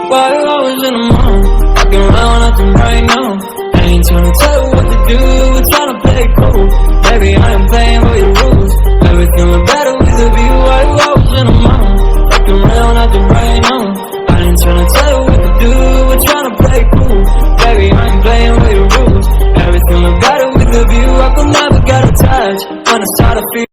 Why you always in the mood? Walking around nothing right now. I ain't tryna tell you what to do, we're tryna play it cool. Baby, I ain't playing by your rules. Everything look better with a view. Why you always in the mood? Walking around nothing right now. I ain't tryna tell you what to do, we're tryna play it cool. Baby, I ain't playing by your rules. Everything look better with a view. I could never get attached when I start to feel.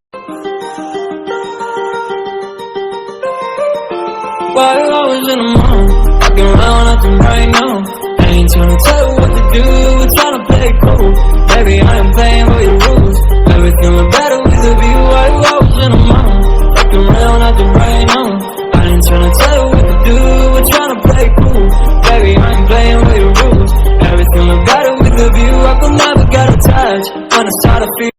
Why you always in the mood? Walking around nothing right now. I ain't tryna tell you what to do, we're tryna play it cool. Baby, I ain't playing by your rules. Everything look better with a view. Why you always in the mood? Walking around nothing right now. I ain't tryna tell you what to do, we're tryna play it cool. Baby, I ain't playing by your rules. Everything look better with a view. I could never get attached when I start to feel.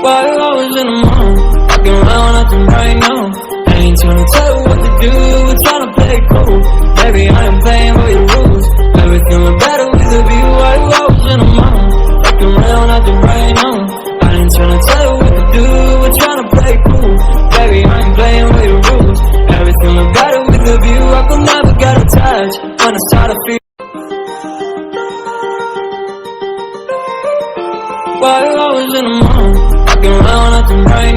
Why you always in the mood? Walking around nothing right now. I ain't tryna tell you what to do, we're tryna play it cool. Baby, I ain't playing by your rules. Everything look better with a view. Why you always in the mood? Walking around nothing right now. I ain't tryna tell you what to do, we're tryna play it cool. Baby, I ain't playing by your rules. Everything look better with a view. I could never get attached when I start to feel. Why you always in the mood? Walking around nothing right now.